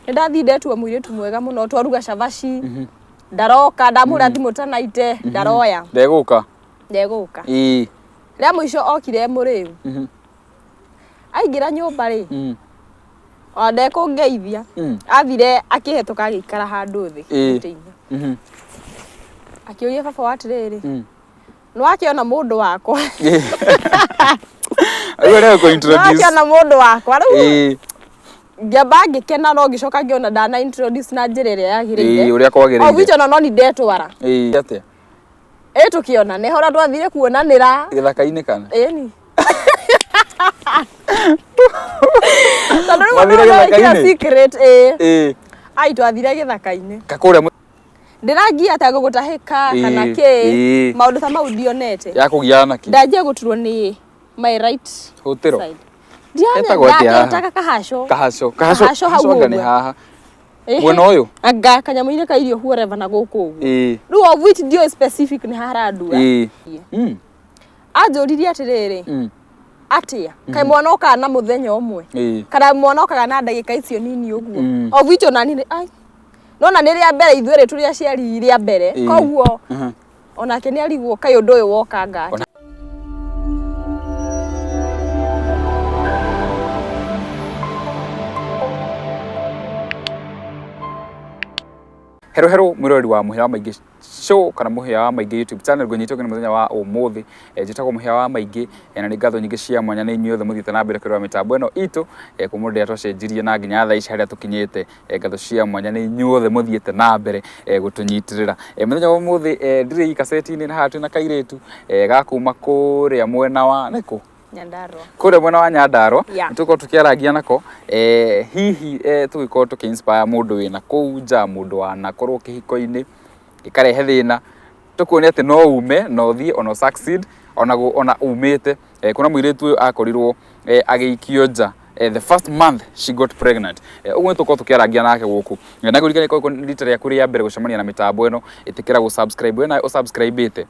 Ndathire tu mūritū mwega muno twaruga cabaci. Ndaroka ndamura thimũ tanaite ndaroya. Ndeguka. Rĩa mũico okire mũrĩu. Aingĩra nyũmba rĩ. Ndekũngeithia. Athire akĩhetũka agĩikara handũ thĩ gĩtĩ-inĩ. Akĩũria baba wa atĩrĩrĩ. Nĩ wakĩona mũndũ wakwa. Wakĩona mũndũ wakwa rĩu. Ngĩamba ngĩkena no ngĩcoka ngĩona ndana introduce na njĩra ĩrĩa yagĩrĩire. Ũrĩa kwagĩrĩire. Ovicho no ni ndetwara. Atĩa? Tũkĩona nĩ hora twathire kuonanĩra. Gĩthaka-inĩ kana? Ĩni. Tondũ rĩu nĩ secret ai twathire gĩthaka-inĩ. Kakũrĩa ndĩrangia ta gũgũtahĩka kana kĩ maũndũ ta mau ndionete. Ya kũgiana kĩ? Ndanjia gũturwo nĩ my right hũtĩro. Ndiamenya kahaco. Kahaco hau ngane haha. Mwena ũyũ? Anga kanyamũ-inĩ ka irio whoever na gũkũ ũguo. Rĩu of which ndio specific nĩ harandua. Anjũririe atĩrĩrĩ. Atĩa kaĩ mwana okaga na mũthenya ũmwe kana mwana okaga na ndagĩka icio nini ũguo. Of which ona nini ai nona nĩ rĩa mbere ithuĩ tũrĩ aciari rĩa mbere koguo onake nĩ arigwo kaĩ ũndũ ũyũ woka ngaki. Hero mwirori wa muhia wa maingĩ show kana muhia wa maingĩ YouTube channel gwenyitwo kene muthenya wa umuthi njitagwo muhia wa maingĩ na nĩ ngatho nyingĩ cia mwanya nĩ inyuothe muthiĩte na mbere kũrora mitambo ĩno itũ kũmũndĩ atwacenjirie na nginya thaa ici harĩa tũkinyĩte ngatho cia mwanya nĩ inyuothe muthiĩte na mbere gũtũnyitirĩra muthenya wa umuthi ndirĩ kaseti-inĩ na haha twĩna kairĩtu gakuma kũrĩa mwena wa nĩkũ Nyandarua. Kũrĩa mwena wa Nyandarua nĩtũkorwo tũkĩaragia nako hihi tũgĩkorwo tũkĩ-inspire mũndũ wĩna kũu nja mũndũ wanakorwo kĩhiko-inĩ gĩkarehe thĩna tũkuonia atĩ no ume no thiĩ ona succeed ona umĩte kuna mũirĩtu ũyũ akorirwo agĩikio nja the first month she got pregnant ũguo tũkorwo tũkĩaragia nake gũkũ na kũririkana korwo rita rĩaku rĩa mbere gũcemania na mĩtambo ĩno ĩtĩkĩra gũ-subscribe wena ũsubscribe-ĩte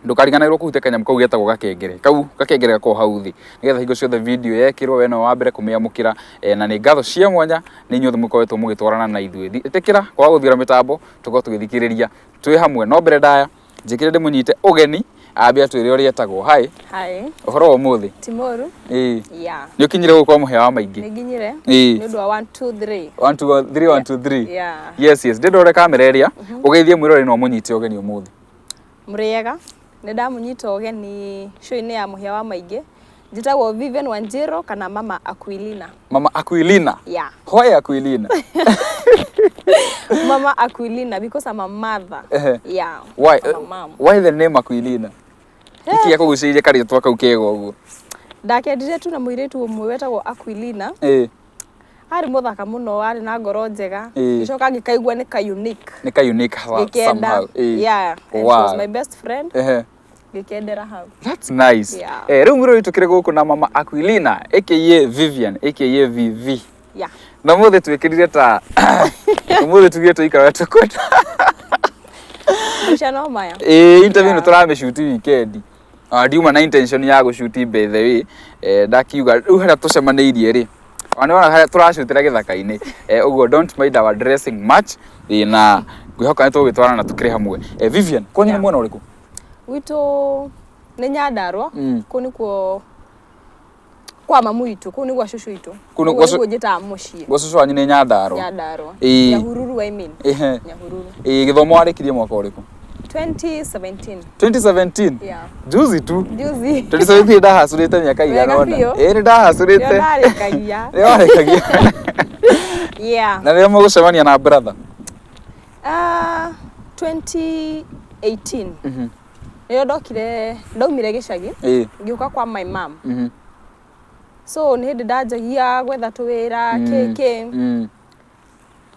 ndũkariganĩrwo kũhutia kanyamũ kau getagwo gakengere kau gakengere gako hau thĩ nĩgetha hingo ciothe video yekĩrwo wena wa mbere kũmĩamũkĩra na nĩ ngatho cia mwanya nĩ inyuothe mũkoretwo mũgĩtwarana na ithuĩ ĩtĩkĩra kwaga gũthira mĩtambo tũkorwo tũgĩthikĩrĩria twĩ hamwe no mbere ndaya njĩkĩre ndĩmũnyite ũgeni ambia twĩre ũrĩa etagwo hi ũhoro wa ũmũthĩ Timoru nĩ ũkinyire gũkũ muhia wa maingĩ nĩ nginyire nĩ ũndũ wa 1 2 3 yes ndĩndore kamera ĩrĩa ũgeithie mwĩrore no mũnyite ũgeni ũmũthĩ mũrĩega nĩ ndamũnyita ũgeni show-inĩ ya muhia wa maingĩ njĩtagwo Vivian Wanjiro kana Mama Aquilina. Mama Aquilina? Yeah. Why Aquilina? Mama Aquilina because I'm a mother. Yeah. Why? Why the name Aquilina? Iki yako gucirie kari twa kau kego uguo. Ndakendire tu na mũirĩtu ũmwe wetagwo Aquilina. Ari muthaka muno wari na ngoro njega icoka ngikaigua ni ka unique. Ni ka unique somehow. Yeah. She was my best friend. Gikendera hau. That's nice. Rĩu mwĩrĩ tũkĩre gũkũ na Mama Aquilina aka Vivian aka VV. Yeah. Na mũthĩ twĩkĩrire ta mũthĩ tugire tũikara tũkwenda. Mũcano maya. Interview tũramĩshoot weekend. Ndiuma na intention ya gũshoot by the way. Ndakiuga rĩu harĩa tũcemanĩirie rĩ. Ona harĩa tũrashutĩra gĩthaka-inĩ. Ũguo don't mind our dressing much. Na ngwĩhoka nĩ tũgũgĩtwarana na tũkĩrĩ hamwe. Vivian, kwanyu nĩ mwena ũrĩkũ? Witũ nĩ Nyandarua kũ nĩkuo kwa mamu witũ kũ nĩ gwa cucu witũ kũ nĩguo njĩtaga mũciĩ gwa cucu wanyu nĩ Nyandarua Nyahururu I mean Nyahururu gĩthomo warĩkirie mwaka ũrĩkũ 2017 yeah juzi tu juzi 2017 ndahacurĩte mĩaka igana ona nĩ ndahacurĩte ndarĩkagia yeah na rĩo mũgũcemania na brother 2018 nĩyo ndaumire gĩcagi ngĩũka kwa my mom so nĩ hĩndĩ ndanjagia gwetha tũwĩra kĩkĩ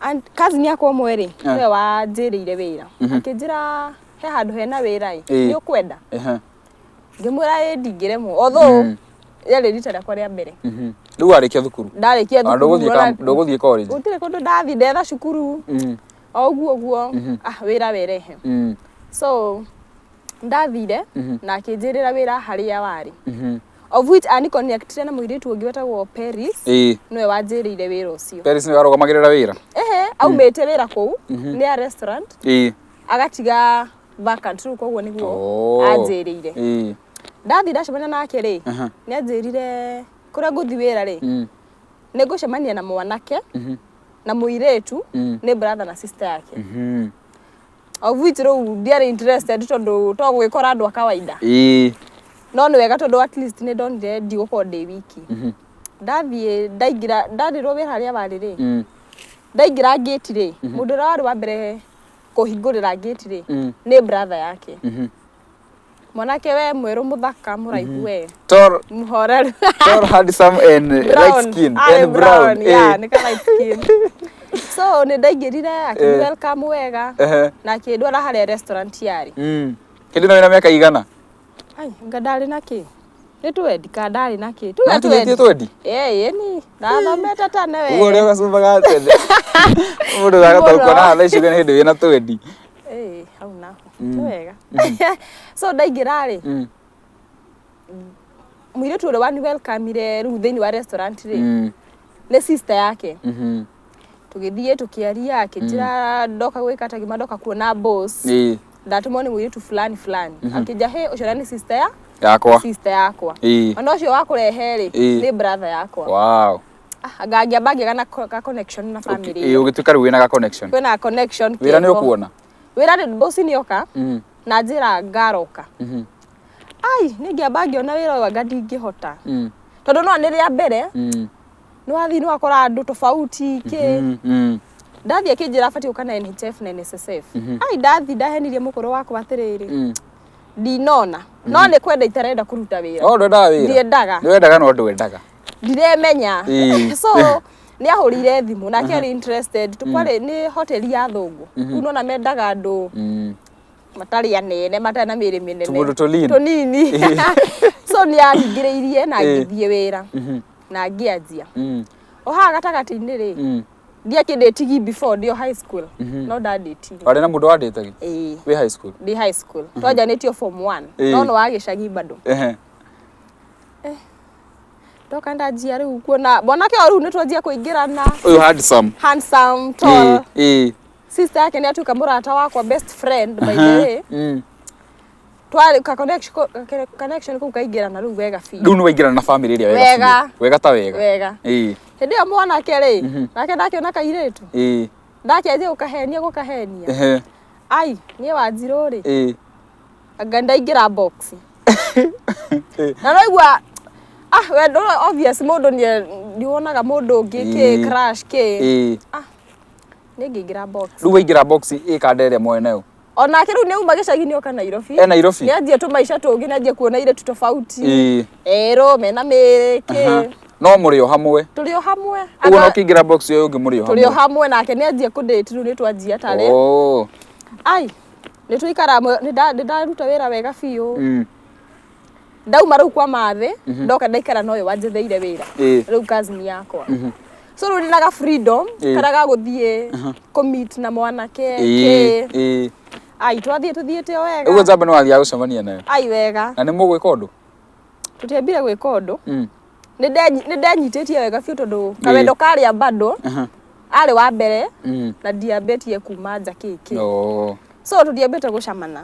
and cousin yakwa ũmwe rĩ nĩwe wanjĩrĩire wĩra akĩnjĩra he handũ hena wĩra nĩ ũkwenda ngĩmwĩra ndingĩremwo although yarĩ rita rĩakwa rĩa mbere rĩu warĩkia thukuru ndarĩkia thukuru ndũgũthiĩ college gũtirĩ kũndũ ndathi ndetha cukuru ũguo wĩra werehe so ndathire na akĩnjĩrĩra wĩra harĩa warĩ of which ani connect na mũirĩtu ũngĩ wetagwo Paris niwe wanjĩrĩire wĩra ũcio. Paris niwe arũgamagĩrĩra wĩra aumĩte wĩra kũu nĩ a restaurant agatiga vacant rĩu koguo nĩguo anjĩrĩire. Ndathi ndacemania nake rĩ nĩ anjĩrire kũrĩa ngũthi wĩra rĩ nĩ ngũcemania na mwanake na mũirĩtu nĩ brother na sister yake. Of which rĩu ndiarĩ interested tondũ to gwĩkora andũ a kawaida. No nĩ wega tondũ at least nĩ ndonire ndigũkorwo ndĩ wiki. Ndathiĩ ndarĩrwo wĩra harĩa warĩ rĩ ndaingĩra gate rĩ mũndũ ũrĩa warĩ wa mbere kũhingũrĩra gate rĩ nĩ brother yake. Mwanake we mwerũ mũthaka mũraihu we mũhoreru tall handsome and light skin and brown nĩ ka light skin. So nĩ ndaingĩrire akĩ welcome wega na akĩndwara harĩa restaurant yarĩ. Hĩndĩ ĩno wĩna mĩaka igana? Ai ndarĩ na kĩ nĩ twendi ka ndarĩ na kĩ twendi ni ndathomete tene we ũguo ũrĩa ũgacumbaga tene mũndũ agataũkwo na thaa ici hĩndĩ wĩna twendi hau naho nĩ wega. So ndaingĩra rĩ mũirĩtu ũrĩa wani welcome-ire rĩu thĩinĩ wa restaurant rĩ nĩ sister yake. Tũgĩthiĩ tũkĩaria akĩnjĩra ndoka gwĩka ta gima ndoka kuona boss ndatumwo nĩ mũirĩtu fulani akĩnja he ũcio nĩ sister yakwa ona ũcio wakũrehe rĩ nĩ brother yakwa. Wow. Ngangĩambagia na ka connection na family. Ũgĩtuĩka rĩu wĩna ka connection. Kwĩna connection. Wĩra nĩ ũkuona? Wĩra nĩ boss nĩ oka na njĩra ngaroka. Ai nĩngĩamba ngĩona wĩra ũyũ ngandingĩhota tondũ no nĩ rĩa mbere nĩ wathiĩ nĩ wakora andũ tofauti kĩ ndathi akĩnjĩra bati ũka na NHF na NSSF. Ai ndathi ndahenirie mũkũrũ wakwa atĩrĩrĩ ndinona no nĩ kwenda itarenda kũruta wĩra. Ndwendaga wĩra? Ndiendaga. Ndwendaga no ndwendaga? Ndiremenya. So nĩ ahũrire thimũ nake arĩ interested tũkwarĩ nĩ hoteli ya thũngũ unona mendaga andũ matarĩ anene matarĩ na mĩĩrĩ mĩnene tũmũndũ tũnini. So nĩ ahingĩrĩirie na ngĩthiĩ wĩra na ngĩanjia o haha gatagatĩ-inĩ rĩ ndiakĩndĩtigi before ndio high school no ndandĩtigi. Warĩ na mũndũ wandĩtagi wĩ high school? Ndĩ high school twanjanĩtio form 1 no nĩ wa gĩcagi bado. Ndoka ndanjia rĩu kuona mwanake o rĩu nĩ twanjia kũingĩrana. Ũyũ handsome tall sister yake nĩ atuĩka mũrata wakwa best friend by the way. Twari ka connection kũu kaingĩrana rĩu wega biũ. Rĩu nĩ waingĩrana na family ĩrĩa wega ta wega. Hĩndĩ ĩyo mwanake rĩ nake ndakĩona kairĩtu ndakĩanjia gũkahenia ai niĩ Wanjirũ rĩ anga ndaingĩra box na noigua wendo obvious mũndũ nĩ wonaga mũndũ ũngĩ kĩ crash kĩ nĩ ngĩingĩra box. Rĩu waingĩra box kanda ĩrĩa moe nayo onake rĩu nĩ uma gĩcagi-inĩ oka Nairobi. Nairobi nĩ anjia tũmaica tũngĩ nĩ anjia kuona irĩtu tofauti erũ mena mĩĩrĩ kĩ no mũrĩ o hamwe? Tũrĩ o hamwe. Ũguo no kĩingĩra box ũyũ ũngĩ mũrĩ o hamwe? Tũrĩ o hamwe nake nĩ anjia kũndĩti rĩu nĩ twanjia tarĩ ai nĩ tũikara nĩ ndaruta wĩra wega biũ. Ndauma rĩu kwa mathĩ ndoka ndaikara na ũyũ wanjetheire wĩra rĩu cousin yakwa. So rĩu ndĩnaga freedom karaga gũthiĩ kũmeet na mwanake kĩ ai tũthiĩte o wega. Ũguo njamba nĩ wathiaga gũcemania nayo? Ai wega. Na nĩ mũgwĩka ũndũ? Tũtiambire gwĩka ũndũ nĩ ndenyitĩtie wega biũ tondũ kawendo karĩa bado arĩ wa mbere na ndiambetie kuma nja kĩkĩ. So tũtiambĩte gũcamana.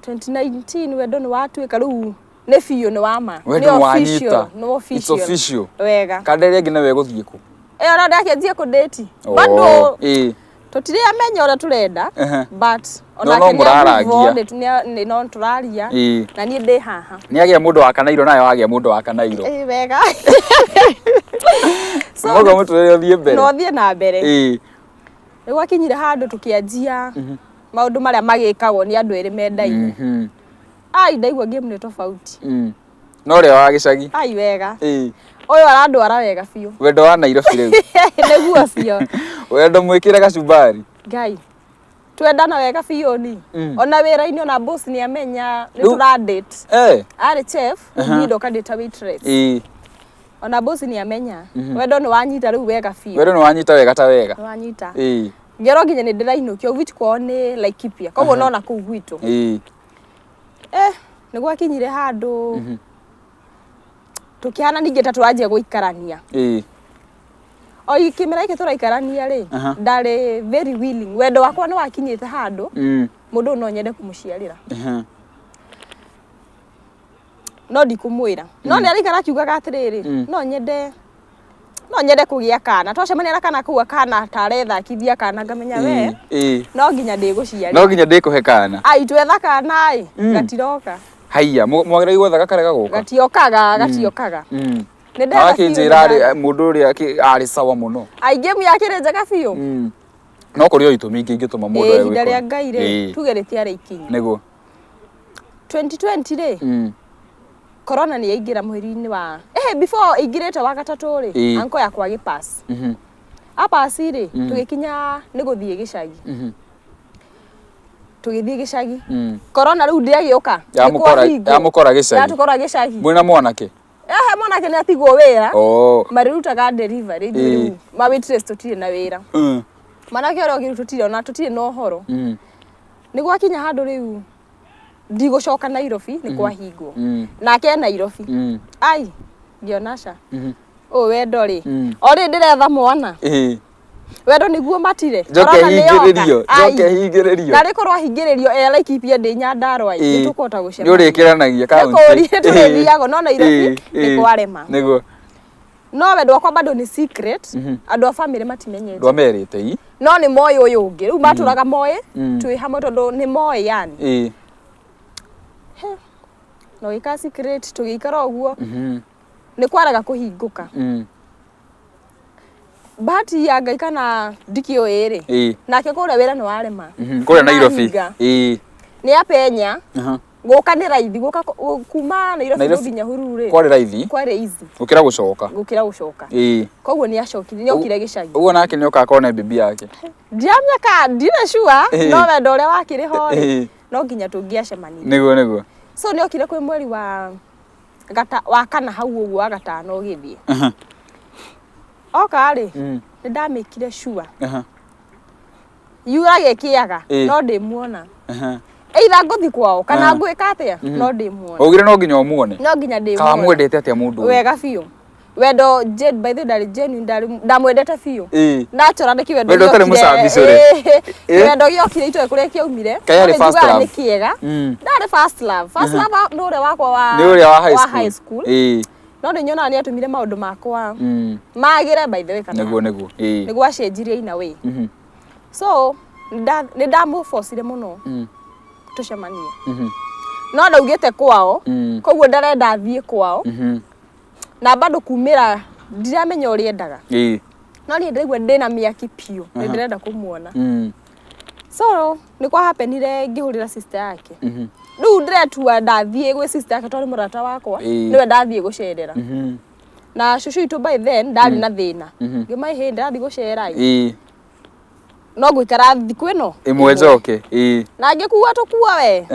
2019 wendo nĩ watuĩka rĩu nĩ biũ nĩ wama nĩ official wega. Kanda ĩrĩa ĩngĩ nawe gũthiĩ kũ? Ona ndakĩanjia kũndĩti bado tũtiramenya ũrĩa tũrenda but onake nĩ no tũraria na niĩ ndĩ haha. Nĩ agĩa mũndũ wa Kanairo nawe wagĩa mũndũ wa Kanairo. Wega. Mũndũ mũtũrĩre ũthiĩ mbere. No thiĩ na mbere. Nĩ gwakinyire handũ tũkĩanjia maũndũ marĩa magĩkagwo nĩ andũ erĩ mendaine. Ai ndaigua game nĩ tofauti. No ũrĩa wa gĩcagi? Ai wega. Ũyũ arandwara wega biũ. Wendo wa Nairobi rĩu? Nĩguo cio. Wendo mwĩkĩre gacumbari? Ngai twendana wega biũ ni ona wĩra-inĩ ona boss nĩ amenya nĩ tũradate. Arĩ chef niĩ ndoka ndĩta waitress. Ona boss nĩ amenya wendo nĩ wanyita rĩu wega biũ. Wendo nĩ wanyita wega ta wega? Nĩ wanyita. Ngero nginya nĩ ndĩrainũkio which kwao nĩ Laikipia koguo no na kũu gwitũ. Nĩ gwakinyire handũ tukihana ninge tatuanjia guikarania o ikimera ike turaikarania ri ndari very willing wendo wakwa ni wakinyite handu mundu no nyende kumuciarira no ndikumwira no ni arikara kiugaga atiriri no nyende kugia kana twacemania na kana kuga kana taretha kithia kana ngamenya we no nginya ndiguciarira no nginya ndikuhe kana ai twetha kana ai gatiroka haiya mwagira igwetha karega guka gatiokaga nindenda akinjira mundu uri ari sawa muno aige mu yakire njega biu no kuri o itumi ingituma mundu ayo gwika ndaria ngaire tugerete ari ikinyi niguo 2020 ri corona ni yaingira mweri-ini wa before igirete wa gatatu ri anko yakwa gipass apasi ri tugikinya ni guthie gicagi tugithie gicagi corona riu ndiagiuka yamukora gicagi yatukora gicagi mwina mwanake mwanake ni atigwo wira marirutaga delivery riu ma waitress tutire na wira manake oro girututire na tutire no horo ni gwakinya handu riu ndigucoka Nairobi ni kwa hingo nake Nairobi ai ngionasha wendo ri ori ndiretha mwana wendo niguo matire joke hingiririo ndari korwa hingiririo like ipia ndi nyandarwa ni tukota gucema ni urikiranagia kaunti turithiago no Nairobi ni kwarema niguo no wendo wakwa bado ni secret andu a family matimenyete ndwamerite no ni moyo uyu ungi riu maturaga moyo twi hamwe tondu ni moyo yani no gika secret tugikara uguo ni kwaraga kuhinguka bahati ya Ngai kana ndikio iri nake kuria wira ni warema kuria Nairobi ni apenya guka ni raithi guka kuma Nairobi nginya Hurure kwari raithi kwari easy gukira gucoka koguo ni acokire ni okire gicagi uguo nake ni ukakona bibi yake ndiamyaka ndina sure no wendo uria wakiri ho no nginya tungiacemania niguo so ni okire kwi mweri wa kana hau uguo wa gatano githie oka ri ni ndamikire sure yurage kiaga no ndimuona either nguthi kwao kana ngwika atia no ndimuona ugire no nginya umuone no nginya ndimuona kama mwendete atia mundu wega biu wendo Jade by the way genuine ndamwendete biu ndachora ndiki wendo tari mucambicure wendo giokire itwe kuria kiaumire kayari first love ni kiega ndari first love ndure wakwa wa high school no ndinyona ni atumire maundu makwa magire by the way kana niguo acenjirie ina we so ni ndamuforcire muno tucemanie no ndaugite kwao koguo ndarenda thie kwao na bado kumira ndiramenya uri endaga no ni ndirigwa ndina miaki piu ndirenda kumuona so ni kwa happenire ngihurira sister yake riu ndiretua ndathie gwi sister yake tori murata wakwa niwe ndathie gucerera na shushu itu by then ndari na thina ngimai he ndathi gucera no gwikara thiku ino imwe njoke na ngikuwa tukua we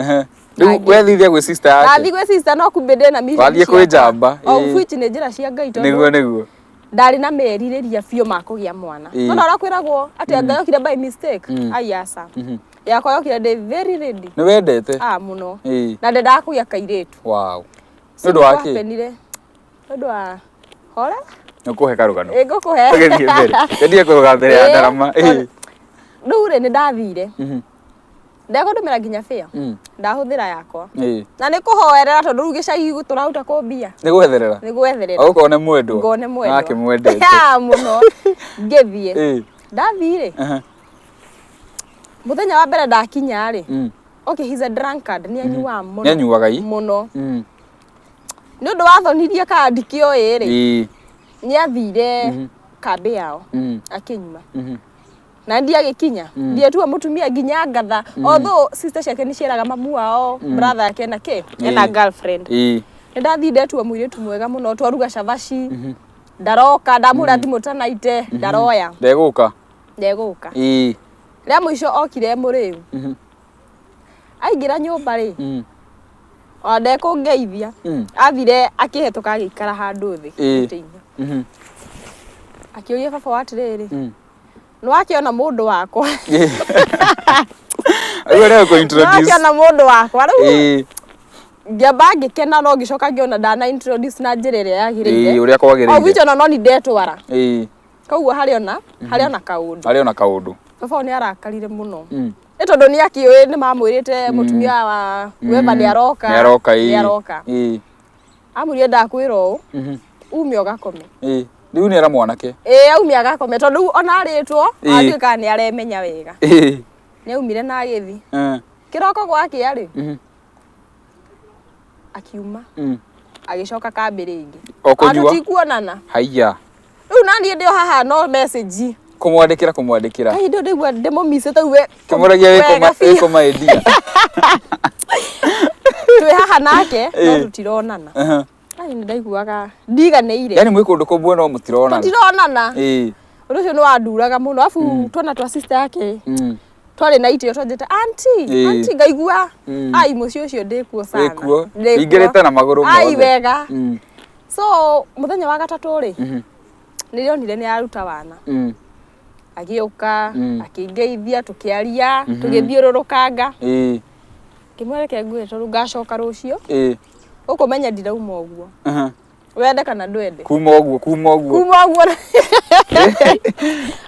riu wethithia gwi sister yake ndathi gwi sister no kumbende na mimi wathie kwi jamba which ni njira cia Ngai tondu niguo ndari na meririria biu makugia mwana no na rakwiragwo ati Ngai okire by mistake ayasa yakwa yokire ndi very ready ni wendete muno na ndenda kugia kairetu wow ndu wake penire ndu wa hora nukuhe karugano ngukuhe ndie kuruga mbere ya ndarama ndure ni ndathire ndagondumira nginya fea ndahuthira yakwa na ni kuhoerera tondu ru gicagi turauta ko mbia ni gwetherera ukone mwendwo ngone mwendwo nake mwendete muno ngithie ndathire muthenya wa mbere ndakinya ri okay he's a drunkard ni anyua muno ni anyuaga muno ni undu wathonirie kandi kio iri ni athire kambi yao akinyuma na ndia gikinya ndia tu mutumia ginya ngatha although sister ciake ni cieraga mamu wao brother yake na ke ena girlfriend ndathinde tu muiritu mwega muno twaruga cavaci ndaroka ndamura thimu tanaite ndaroya ndeguka ria mwisho okire muriu aingira nyumba ri ndekungeithia athire akihetuka agikara handu thi akiuria baba watiriri no akiona mundu wakwa ayo leo ko introduce akiona mundu wakwa riu ngĩamba ngĩkena no ngĩcoka ngĩona ndana introduce na njĩra ĩrĩa yagĩrĩire ũrĩa kwagĩrĩire o vicho no ni ndetwara koguo harĩ ona kaũndũ baba nĩ arakarire mũno nĩ tondũ nĩ akĩũĩ nĩ mamwĩrĩte mũtumia wa weba nĩ aroka amwĩrire ndakwĩra ũũ umia ũgakome rĩu nĩ era mwanake aumia agakome tondũ ona arĩtwo atuĩka nĩ aremenya wega nĩ aumire na agĩthi kĩroko gwake arĩ akiuma agĩcoka kambĩ rĩngĩ tikuonana haiya rĩu naniĩ ndĩ haha no message kumwandĩkĩra ai ndio ndigua ndĩmũmice tauwe kĩmũragia wĩkoma endia twĩ haha nake no tutironana ai nĩ ndaiguaga ndiganĩire yani mwĩ kũndũ kũmwe no mũtironana ũndũ ũcio nĩ wanduraga mũno afu twana twa sister yake twarĩ na itio twanjĩte auntie ngaigua ai mũciĩ ũcio ndĩkuo sana ingĩrĩte na magũrũ mothe ai wega so mũthenya wa gatatũ rĩ nĩrionire nĩ aruta wana agĩũka akĩngeithia tũkĩaria tũgĩthiũrũrũkanga kĩmwereke nguo tondũ ngacoka rũciũ ũkũmenya ndirauma ũguo wende kana ndwende kuma ũguo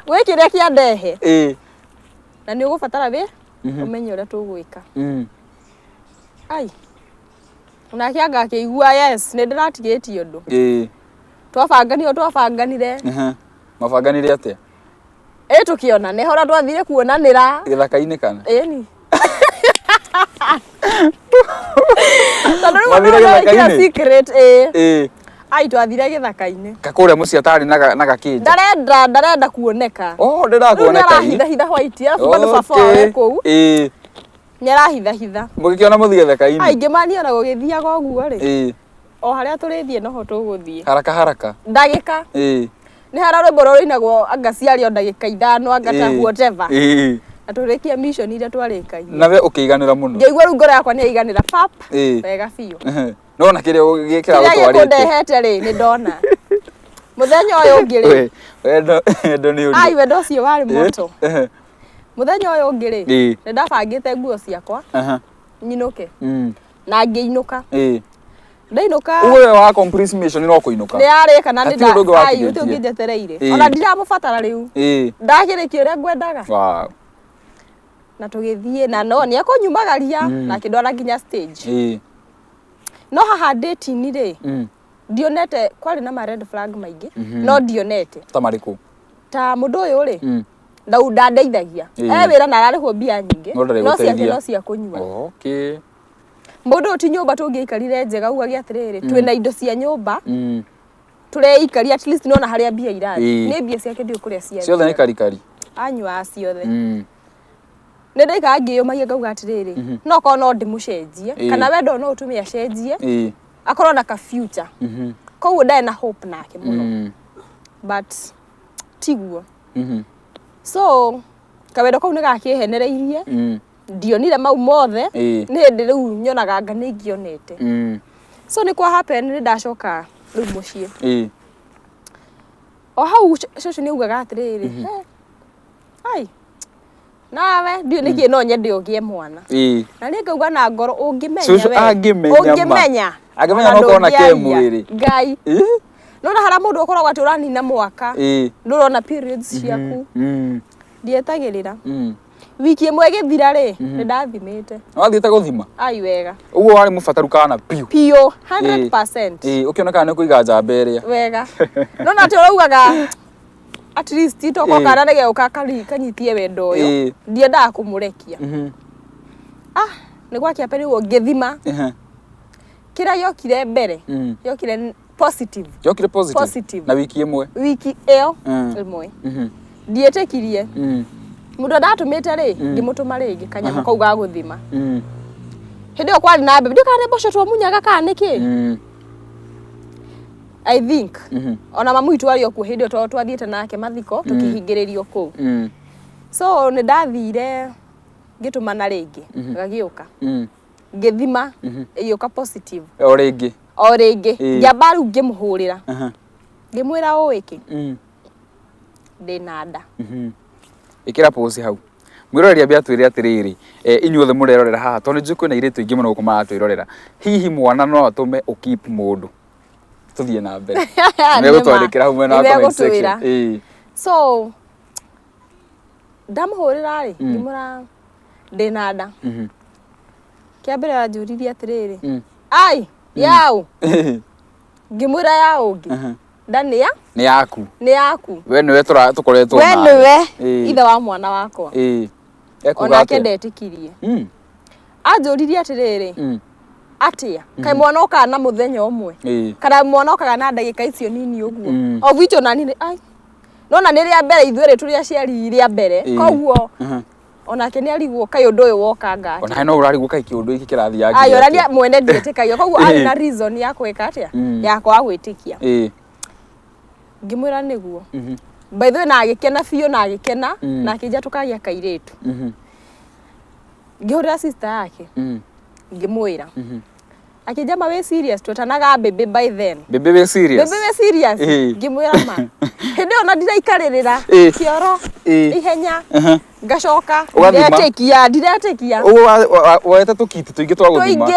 gwĩ kĩrĩa kĩandehe na nĩ ũgũbatara ũmenye ũrĩa tũgwĩka ai nake anga akĩigua yes nĩ ndĩratigĩtie ũndũ twabanganire mabanganire atĩa tũkĩonane hora twathire kuonanĩra gĩthaka-inĩ kana ĩni tondũ rĩu secret ai twathire gĩthaka-inĩ kakũrĩa mũciĩ atarĩ na gakĩnja ndarenda kuoneka ndĩrakuoneka hitha white alafu bado baba wawe kũu nĩarahitha mũgĩkĩona mũthiĩ gĩthaka-inĩ ai ngĩmania na gũgĩthiaga ũguo rĩ o harĩa tũrĩthiĩ noho tũgũthiĩ haraka ndagĩka nĩ hara rwĩmbo rũinagwo anga ciario ndagĩka 5 anga whatever na tũrĩkia mission iria twarĩkaine nawe ũkĩiganĩra mũno ngĩigua rĩu ngoro yakwa nĩ yaiganĩra pap wega biũ nona kĩrĩa gĩkĩra gũtwarĩte kũndehete rĩ nĩ ndona mũthenya ũyũ ũngĩ rĩ wendo nĩ ũndũ ai wendo ũcio warĩ moto mũthenya ũyũ ũngĩ rĩ nĩ ndabangĩte nguo ciakwa nyinũke na ngĩinũka ndainuka uwe wa complete mission no kuinuka nĩ arĩka na nĩ ai ũtũ ngĩnjetereire ona ndiramũbatara rĩu ndagĩrĩkio ũrĩa ngwendaga na tũgĩthiĩ na no nĩ akũnyumagaria na kĩndwara nginya stage no haha date-inĩ rĩ ndionete kwarĩ na ma red flag maingĩ no ndionete ta marĩkũ ta mũndũ ũyũ rĩ ndandeithagia wĩra na ararĩhwo mbia nyingĩ no cia kũnyua okay mũndũ ti nyũmba tũngĩikarire njega ugagia atĩrĩrĩ twĩna indo cia nyũmba tũreikaria at least nona harĩa mbia irathi nĩ mbia ciake ndio kũrĩa ciothe nĩ karikari anyua ciothe nĩ ndaika ngĩyũmagia ngauga atĩrĩrĩ no korwo no ndĩmũcenjie kana wendo no ũtũme acenjie akorwo na ka future koguo ndae na hope nake mũno but tiguo so kawendo kau nĩ gakĩhenereirie ndionire mau mothe nĩ hĩndĩ rĩu nyonaga anga nĩ ngĩonete so nĩ kwa happen nĩ ndacoka rĩu mũciĩ o hau cũcũ nĩ ugaga atĩrĩrĩ ai nawe ndiũ nĩkĩ no nyende ũgĩe mwana na nĩ ngauga na ngoro ũngĩmenya no kona ke mwĩrĩ ngai nona hara mũndũ ũkoragwo atĩ ũranina mwaka ndũrona periods ciaku ndietagĩrĩra wiki ĩmwe ĩgĩthira rĩ nĩ ndathimĩte wathiĩte gũthima ai wega ũguo warĩ mũbataru kana piũ 100% ũkĩona kana nĩ kũiga njamba ĩrĩa wega nona atĩ ũraugaga at least toko kana nĩ gĩũka kanyitie wendo ũyũ ndiendaga kũmũrekia nĩ gwakĩape nĩguo ngĩthima kĩrĩa yokire mbere yokire positive na wiki ĩmwe ĩyo ĩmwe ndietĩkirie mũndũ ndatũmĩte rĩ ngĩmũtũma rĩngĩ kanyamũ kau ga gũthima hĩndĩ ĩyo kwarĩ na mbembe ndikane mboco twamunyaga kana nĩkĩ I think ona mamu witũ arĩ okuo hĩndĩ ĩyo twathiĩte nake mathiko tũkĩhingĩrĩrio kũu so nĩ ndathire ngĩtũmana rĩngĩ gagĩũka ngĩthima ĩgĩũka positive o rĩngĩ ngĩamba rĩu ngĩmũhũrĩra ngĩmwĩra ũũ ĩkĩ ndĩna nda ĩkĩra pause hau mwiroreri ambia twire atiriri inyuothe murerorera haha tondu njuku na iritu ingi muno kuma atwirorera hihi mwana no atume ukip mundu tuthie na mbere ne gutwandikira hau mwena wa comment section so ndamuhurira ri ngimura ndina nda kiambere anjuririe atiriri ai yau ngimura ya ungi ndania ni yaku we niwe tukoretwo we niwe ithe wa mwana wakwa ona kendetikirie anjuririe atiriri atia kai mwana oka na muthenya umwe kana mwana oka na ndagika icio nini uguo ovito na nini ai nona ni ria mbere ithuere turi aciari ria mbere koguo onake ni ariguo kai undu uyu woka ngati ona no urariguo kai kiundu iki kirathi yangi ayo rania mwene ndietikayo koguo ari na reason ya kweka atia yakwa gwitikia ngimwira niguo by the way na agikena biu na agikena na akija tukagia kairitu ngihurira sister yake ngimwira akija mawe serious tutanaga bebe by then bebe we serious ngimwira ma hindi ona ndiraikarira kioro ihenya ngacoka ndiretekia weta tukiti tuingi twaguthima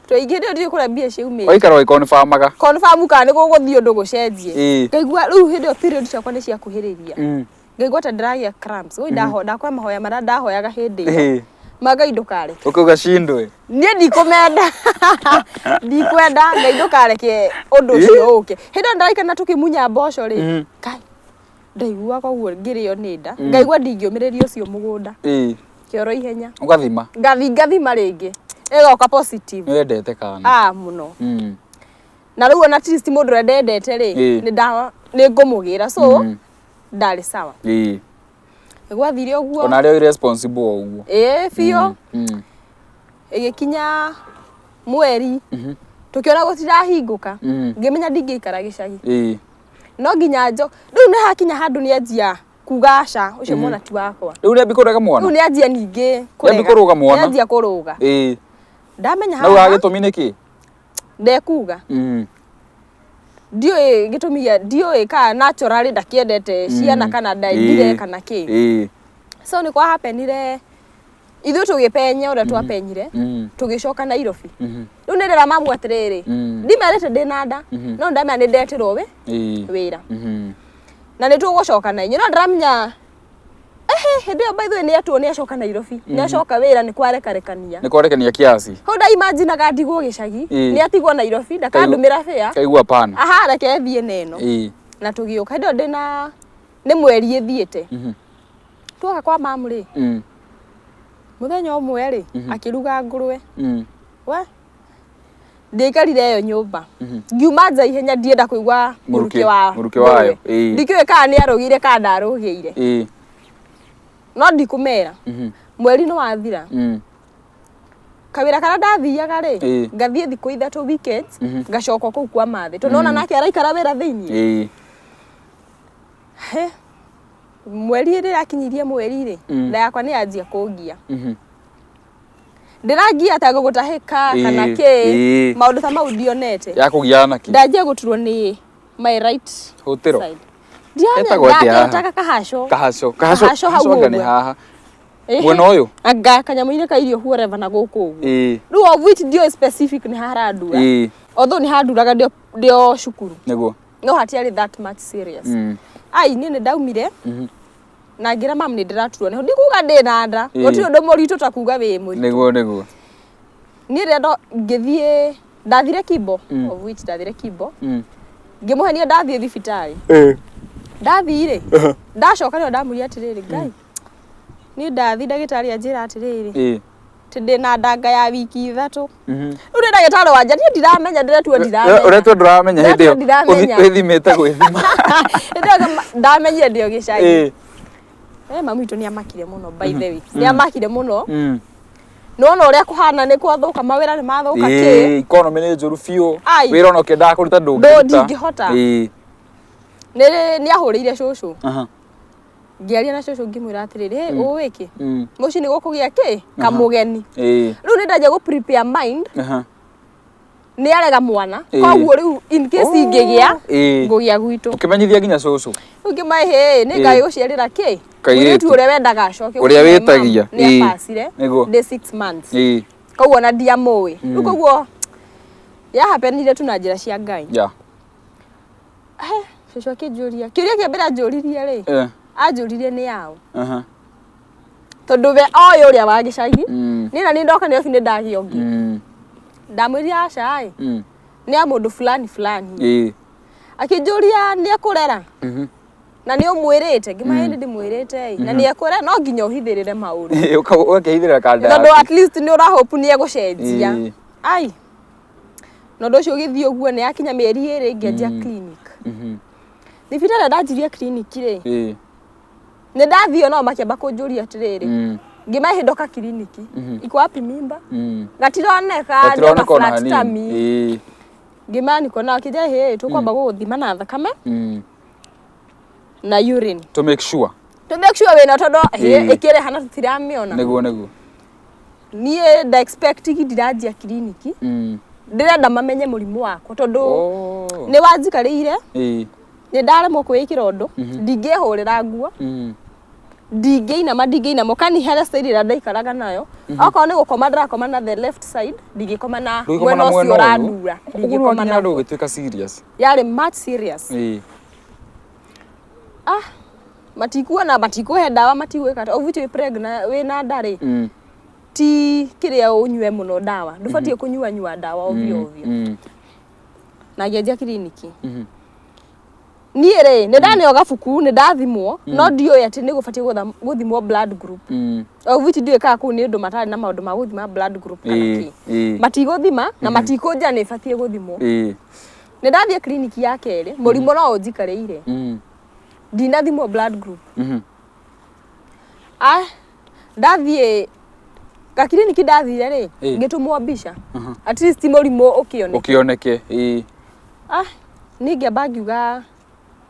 tuingi ndio kura mbia ciumire waikara wa confirm kana guguthio ndu gucenjie ngaigua riu hindi period ciakwa ni cia kuhiriria ngaigua ta ndiragia cramps oi ndahoda kwa mahoya mara ndahoyaga hindi magaindukare ukuga shindwe nie ndikomenda ndikwenda ngaindukareke undu ucio uke hindi ndaraikana tukimunya mboco ri kai ndaigua koguo ngirio ni nda ngaigua ndingiumireria ucio mugunda kioro ihenya ugathima ngathima ringi egoka positive wendete kana muno na riu ona trist mundu rendete ri ni ngumugira so ndari sawa egwathire uguo ona rio irresponsible uguo fio igikinya mweri tukiona gutirahinguka ngimenya ndingikara gicagi no nginya njo riu ni hakinya handu ni anjia kugasha ucio mwana ti wakwa riu ni ambikuraga mwana riu ni anjia ningi kuruga mwana ni anjia kuruga ndamenya haha no agitumi niki ndekuga dio gitumia dio ka naturally ndakiendete ciana kana ndaindire kana ki so ni kwa happenire ithu tugipenya ura twapenyire tugicoka Nairobi riu ndirira mamu atiriri ndimerete ndina nda no ndamenya ni ndetirwo wira na ni tugucoka na inyo no ndiramenya hindi by the way ni atu ni acoka Nairobi ni acoka wira ni kwarekania kiasi ho nda imagine ga ndigwo gicagi ni atigwo Nairobi ndakandumira fare kaigua pana reke thie neno na tugiuka hindi ndina ni mweri ethiete tuoka kwa mamu ri muthenya umwe ri akiruga ngurwe we ndikarire yo nyumba ngiuma nja ihenya ndienda kuigua muruke wayo ndikiwe kana ni arugire kana ndarugire no ndikumera mweri no wathira kawira kana ndathiaga ri ngathie thiku ithatu weekends ngacoka kuu kwa mathe tunona nake araikara wira thiini mweri ri akinyirie mweri ri nda yakwa ni anjia kungia ndiragia ta gugutahika kana ki maundu ta mau ndionete ya kugiana ki ndanjia guturwo ni my right hutiro ndiana kahasho hau ni haha mwena uyu anga kanyamuire ka irio whoever na guku ugu riu of which ndio specific ni haradura although ni haduraga ndio shukuru niguo no hatiari that much serious ai ni ndaumire na ngira mam ni ndiraturwo ni ndikuga ndina nda gutiri undu muritu ta kuga wi muritu niguo ni rendo ngithie ndathire Kibo of which ndathire Kibo ngimuhenia ndathie thibitari ndathire ndacoka rio ndamuria atiriri ngai ni ndathi ndagitari anjira atiriri ndina ndanga ya wiki ithatu riu ni ndagitari wanja ni ndiramenya ndiretua ndiramenya uretua ndiramenya hindi withimite gwithima ndamenyire ndio gicagi mamu itu ni amakire muno by the way ni amakire muno no uria kuhana ni kwathuka mawira ni mathuka ki economy ni njuru fiu wira no kenda kuruta ndingihota ni ahurire cucu ngiaria na cucu ngimwira atiriri uwiki muci ni gukugia ki kamugeni riu ni ndaje gu prepare mind nĩ arega mwana koguo rĩu in case ingĩgĩa ngũgĩa gwitũ ũkĩmenyithia nginya cũcũ ũngĩmahe nĩ ngai gũciarĩra kĩ mũirĩtu ũrĩa wendaga acoke ũrĩa wĩtagia nĩ abacire ndĩ 6 months koguo na ndiamũĩ rĩu koguo yahapenire tu na njĩra cia ngai cũcũ akĩnjũria kĩũria kĩa mbere anjũririe rĩ anjũririe nĩ yaũ tondũ we oĩ ũrĩa wa gĩcagi niĩ na nĩ ndoka nĩ obi nĩ ndagĩa ũngĩ ndamwĩrire aca ĩ nĩ ya mũndũ fulani fulani akĩnjũria nĩ ekũrera na nĩ ũmwĩrĩte ngĩmahe nĩ ndĩmwĩrĩte na nĩ ekũrera no nginya ũhithĩrĩre maũndũ ũkahithĩrĩra kanda tondũ at least nĩ ũrahope nĩ egũcenjia ai na ũndũ ũcio ũgĩthiĩ ũguo nĩ yakinya mĩeri ĩrĩ ngĩanjia clinic thibitarĩ ndanjirie clinic rĩ nĩ ndathiĩ no makĩamba kũnjũria atĩrĩrĩ ngĩmahe ndoka clinic iko wapi mimba gatironeka nĩ flat tummy ngĩmahe niko na kĩja he tũkwamba gũgũthima na thakame na urine to make sure wĩna tondũ ĩkĩre hana tũtiramĩona nĩguo niĩ nda expect ndiranjia clinic ndĩrenda mamenye mũrimũ wakwa tondũ nĩ wanjikarĩire nĩ ndaremwo kwĩĩkĩra ũndũ ndingĩhũrĩra nguo ndingĩinama kani hele side ĩrĩa ndaikaraga nayo okorwo nĩ gũkoma ndĩrakoma na the left side ndingĩkoma na mwena ũcio ũrandura ndingĩkoma na ndũ gĩtuĩka serious yarĩ much serious matikuona matikũhe ndawa matigwĩka ũbutio pregnant wĩna ndarĩ ti kĩrĩa ũnyue mũno ndawa ndũbatiĩ kũnyua ndawa ovyo na ngĩanjia kiriniki niĩ rĩ nĩ ndaneo gabuku nĩ ndathimwo no ndiũĩ atĩ nĩ gũbatiĩ gũthimwo blood group ũbutio ndiũĩkaga kũu nĩ ũndũ matarĩ na maũndũ ma gũthima blood group kana kĩ matigũthima na matikũnja nĩ batiĩ gũthimwo nĩ ndathiĩ kiriniki ya kerĩ mũrimũ no ũnjikarĩire ndinathimwo blood group ndathiĩ gakiriniki ndathire rĩ ngĩtũmwo mbica at least mũrimũ ũkĩoneke ningĩ bangiuga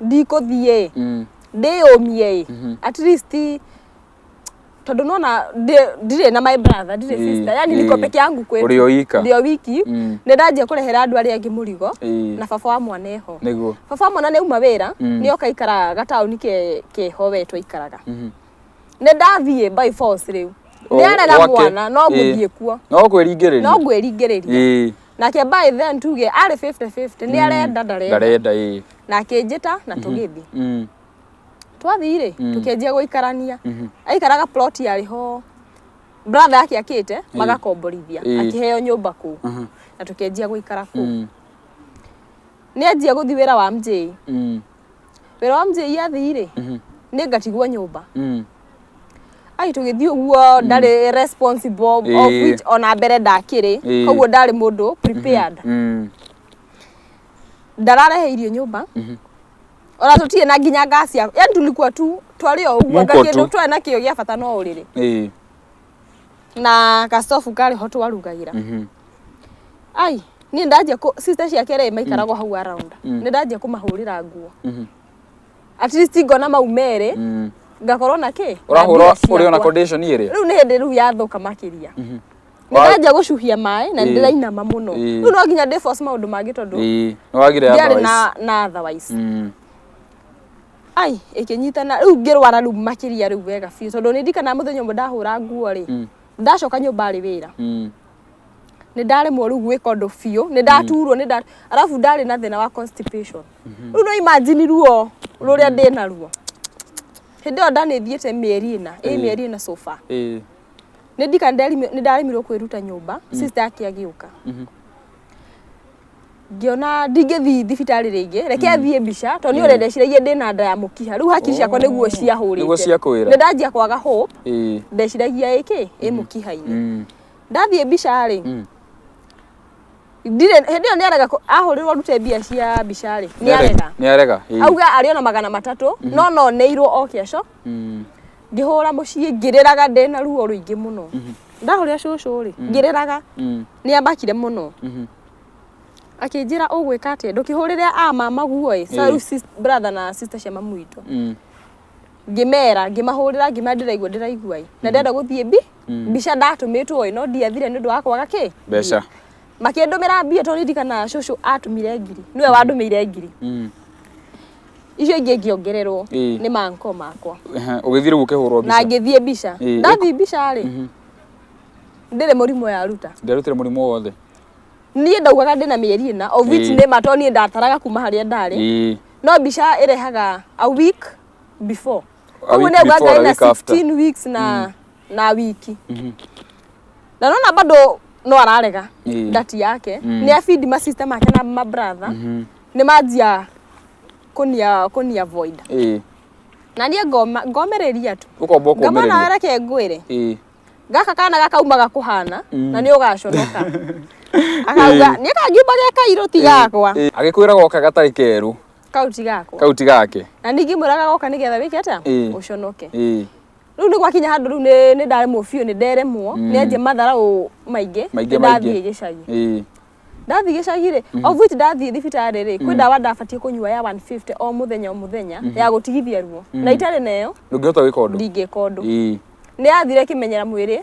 ndikũthiĩ ndĩyũmie at least tondũ nona ndirĩ na my brother ndirĩ sister yani niko peke yangu kwetu ndio wiki nĩ ndanjia kũrehera andũ arĩa angĩ mũrigo na baba wa mwana eho baba wa mwana nĩ uma wĩra nĩ oka ikara gataũni keho we twaikaraga nĩ ndathiĩ by force rĩu nĩ arera mwana no gũthiĩ kuo no kwĩringĩrĩria nake by then tuge arĩ 50-50 nĩ arenda ndarenda na akĩnjĩta na tũgĩthi twathire tukĩanjia gũikarania aikaraga plot yarĩ ho brother yake akĩte magakomborithia akĩheo nyũmba kũu na tukĩanjia gũikara kũu nĩ anjia gũthi wĩra wa mjĩ wĩra wa mjĩ athire nĩ ngatigwo nyũmba ai tũgĩthiĩ ũguo ndarĩ responsible of which ona mbere ndakĩrĩ koguo ndarĩ mũndũ prepared ndararehe irio nyũmba ona tũtirĩ na nginya gas ya yani tulikuwa tu twarĩ o ũguo ngakĩndũ twarĩ na kĩo gĩa bata no ũrĩrĩ na gastofu karĩ ho twarugagĩra ai niĩ ndanjia sister ciake rĩ maikaragwo hau around nĩ ndanjia kũmahũrĩra nguo at least ngona maumere ngakorwo na kĩ ũrahũra ũrĩ ona condition ĩrĩ rĩu nĩ hĩndĩ rĩu yathũka makĩria nĩ ndanjia gũcuhia maĩ na ndĩrainama mũno rĩu no nginya ndĩ force maũndũ mangĩ tondũ nĩ wagire otherwise na otherwise ai ĩkĩnyitana rĩu ngĩrwara rĩu makĩria rĩu wega biũ tondũ nĩ ndikana mũthenya ũmwe ndahũra nguo rĩ ndacoka nyũmba arĩ wĩra nĩ ndaremwo rĩu gwĩka ũndũ biũ nĩ ndaturwo arabu ndarĩ na thĩna wa constipation rĩu no imagine ruo rũrĩa ndĩ naruo hĩndĩ ĩyo ndanĩthiĩte mĩeri ĩna so far nĩ ndaremirwo kwĩruta nyũmba sister yake agĩũka ngĩona ndingĩthiĩ thibitarĩ rĩngĩ reke thiĩ mbica tondũ nĩ ũrendeciragia ndĩ na nda ya mũkiha rĩu hakiri ciakwa nĩguo ciahũrĩte nĩ ndanjia kwaga hope ndeciragia ĩ mũkiha-inĩ ndathiĩ mbica rĩ ndire hĩndĩ ĩyo nĩ arega ahũrĩrwo rute mbia cia mbica rĩ nĩ arega auga arĩ ona 300 no neirwo o kĩaco ngĩhũra mũciĩ ngĩrĩraga ndĩ na ruo rũingĩ mũno ndahũrĩra cũcũ rĩ ngĩrĩraga nĩ ambakire mũno akĩnjĩra ũgwĩka atĩa ndũkĩhũrĩre mama guo brother na sister cia mamu witũ ngĩmera ngĩmahũrĩra ndĩraigua na ndenda gũthiĩ mbica ndatũmĩtwo no ndiathire nĩ ũndũ wa kwaga kĩ mbeca makĩndũmĩra mbia to ndirikana cũcũ atumire ngiri niwe wandũmĩire ngiri icio ingĩ ngĩongererwo nĩ manko makwa ũgĩthiĩ rĩu ũkĩhũrwo mbica na ngĩthiĩ mbica ndathiĩ mbica rĩ ndĩrĩ mũrimũ yaruta ndarutire mũrimũ wothe niĩ ndaugaga ndĩna mĩeri ĩna of which nĩ ma to niĩ ndataraga kuma harĩa ndarĩ no mbica ĩrehaga a week before koguo nĩ augaga ĩna 16 weeks na wiki na nona bado no ararega dati yake ni afeed ma system yake na ma brother ni majia kunia void na nie ngomereria tu ngamana areke ngwire gaka kana gakaumaga kuhana na ni ugaconoka akauga ni kangiumba geka iroti gakwa agikwira goka gatari keru kauti gake na ningi muraga goka nigetha wike ata uconoke riu ni gwakinya handu riu ni ndaremwo biu ni nderemwo ni enje matharau maingi ndathie gicagi ndathie gicagi ri of which ndathie thibitari ri kwi ndawa ndabatie kunyua ya 150 o muthenya ya gutigithia ruo na itare nayo ndungihota gwika undu ndingika undu ni yathire kimenyera mwiri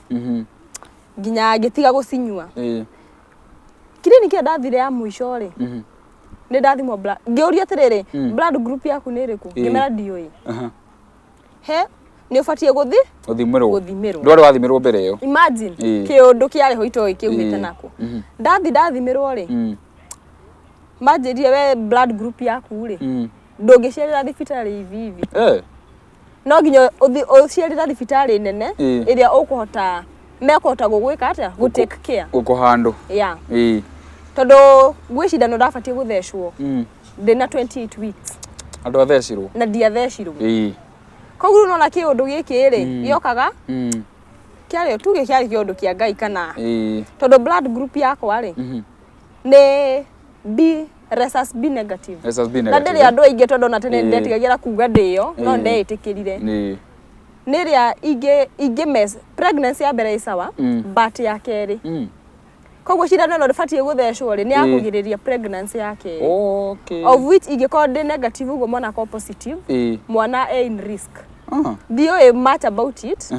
nginya ngitiga gucinyua kiriniki ndathire ya muico ri ni ndathimwo blood ngiuria tiriri blood group yaku ni iriku ngimera ndioi he ni ufatie guthimirwo ndwari wathimirwo mbere iyo imagine kiundu kiari ho itoi kiugite nako ndathimirwo ri majirie we blood group yaku ri ndungiciarira thibitari hivi no nginya uciarira thibitari nene iria ukuhota mekuhota gugwika ata gu take care ukuhandu tondu gwicindano ndabatie guthecwo ndina 28 weeks andu athecirwo na ndiathecirwo koguo nona kiundu giki ri yokaga kiari tuge kiari kiundu kia Ngai kana tondu blood group yakwa ri ni B rhesus B negative na ndiri andu aingi tondu na tene ndetigagira kuga ndiyo no ndeetikirire ni ria ingi mess pregnancy ya mbere isawa but ya keri koguo cindano no ribatie guthecwo ri ni yakugiriria pregnancy yake of which ingiko ndi negative ugo mwana ko positive mwana in risk dio much about it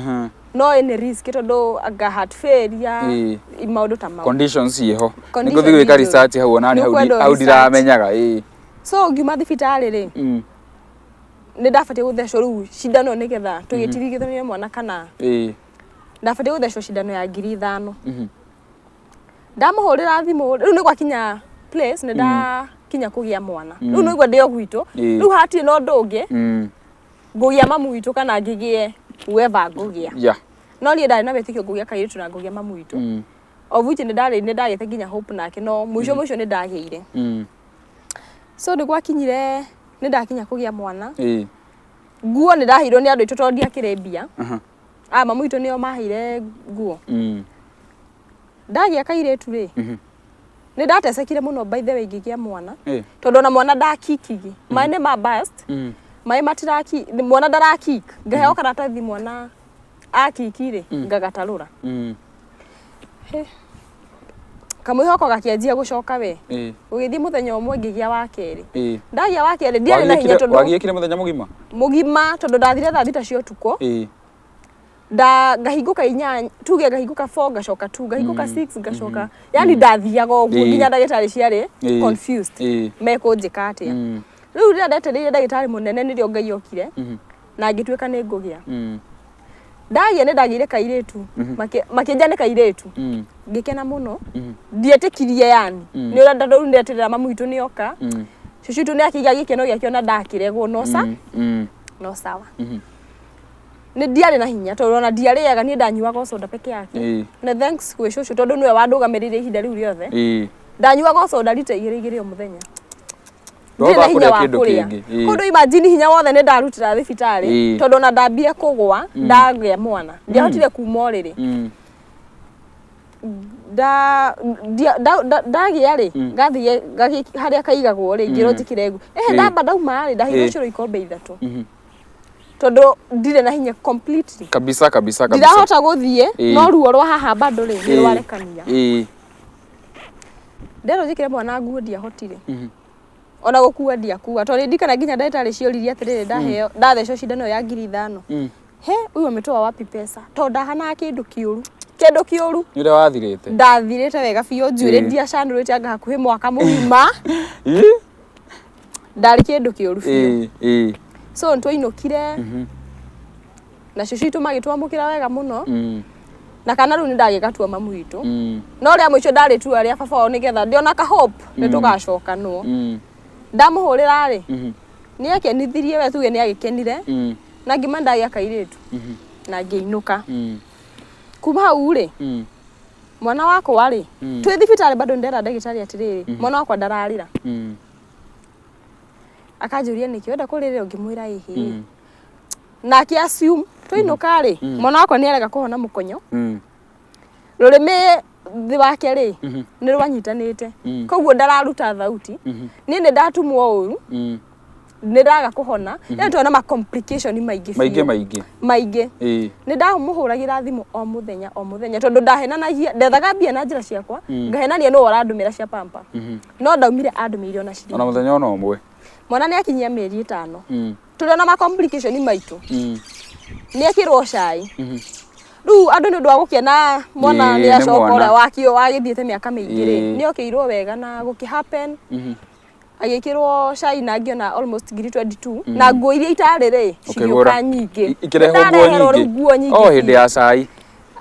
no in risk tondu anga heart failure imaudu ta conditions iho niguthi gwika research hau nani hau ndiramenyaga so ngiuma thibitari ri ni ndabatie guthecwo riu cindano nigetha tugitirigithanie mwana kana ndabatie guthecwo cindano ya 5,000 ndamuhurira thimu riu ni gwakinya place ni ndakinya kugia mwana riu no igwa ndio gwito riu hati no ndungi ngugia mamu witu kana ngigie whoever ngugia no ni ndari na betikio ngugia kairitu na ngugia mamu witu of which ni ndagite nginya hope nake no muico ni ndageire so ni gwakinyire ni ndakinya kugia mwana nguo ni ndahirwo ni andu itotondia kirembia mamu witu nio mahire nguo ndagia kairetu ri ni ndatecekire muno by the way ngigia mwana tondu na mwana ndakikigi maine ma burst mai matiraki mwana ndarakik ngaheo karatathi mwana akikire ngagatarura kamwihoko gakianjia gucoka we ugithii muthenya umwe ngigia wa keri ndagia wa keri ndiari na hinya tondu wagiekire muthenya mugima tondu ndathire thita cio tuko ngahinguka 8 tuge ngahinguka 4 ngacoka 2 ngahinguka 6 ngacoka yani ndathiaga uguo nginya ndagitari ciari confused mekunjika atia riu rira ndetereire ndagitari munene nirio Ngai okire na ngituika ni ngugia ndagia ni ndagire kairetu makinja ni kairetu ngikena muno ndietikirie yani ni ura ndandu ndeterera mamu itu ni oka cucu ni akiga gikeno giakiona ndakiregwo no sawa ni ndiari na hinya tondu na ndiariaga ni ndanyuaga soda peke yake na thanks kwi cucu tondu niwe wandugamirire ihinda riu riothe ndanyuaga soda lita 2 o muthenya ndina hinya wa kuria kundu imagine hinya wothe ni ndarutira thibitari tondu na ndambia kugwa ndagia mwana ndiahotire kuma oriri ndagia ri ngathie haria kaigagwo ri ngiro njikiregu ndamba ndauma ri ndahire curo ikombe 3 tondu ndire na hinya completely kabisa ndirahota guthie no ruo rwa haha bado ri ni rwarekania ndero njikire mwana nguo ndiahotire ona gukua ndiakua tondu ndikana nginya ndagitari cioririe atiriri ndaheo ndathecwo cindano ya 5,000 he uyu ametwa wapi pesa tondu ndahana kindu kiuru Kendo kiuru. Nire wathirite. Ndathirite wega biũ njuĩrĩ ndiacanũrĩte anga hakuhĩ mwaka mũgima. Ndarĩ kĩndũ kĩũru biũ. So ntwainũkire. Na cucu itũ magĩtwamũkĩra wega mũno. Na kana rĩu nĩndagĩgatua mamu witũ. No rĩa mũico ndarĩ tu arĩa baba wao nĩgetha ndiona ka hope nĩtũgacokanwo. Ndamũhũrĩra rĩ. Nĩakenithirie we tuge nĩagĩkenire. Na ngima ndagĩa kairĩtu. Na ngĩinũka. Kuma hau rĩ. Mwana wakwa rĩ. Twĩ thibitarĩ bado ndera ndagĩtarĩ atĩrĩrĩ. Mwana wakwa ndararĩra. Akanjũria nĩkĩ wenda kũrĩrĩra ngĩmwĩra ĩhĩ. Nake assume twainũka rĩ. Mwana wakwa nĩarega kũhona mũkonyo. Rũrĩmĩ thĩ wake rĩ. Nĩ rwanyitanĩte. Koguo ndararuta thauti. Niĩ nĩ ndatumwo ũru. Nĩndaga kũhona. Nĩ tuona ma complication maingĩ. Nĩ ndamũhũragĩra thimũ o mũthenya tondũ ndahenanagia ndethaga mbia na njĩra ciakwa. Ngahenania no arandũmĩra cia pampa. No ndaumire andũmĩire ona ciringi. Ona mũthenya ona ũmwe. Mwana nĩakinyia mĩeri 5. Tũrĩona ma complication maitũ. Nĩekĩrwo cai. Rĩu andũ nĩ ũndũ wa gũkena mwana nĩacokora wakio wagĩthiĩte mĩaka mĩingĩ rĩ. Nĩokĩirwo wega na gũkĩ happen. Agĩkĩrwo cai na ngĩona almost ngiri 22 na nguo iria itarĩ rĩ cigĩũka nyingĩ. Ikĩrehwo nguo nyingĩ. O hĩndĩ ya cai.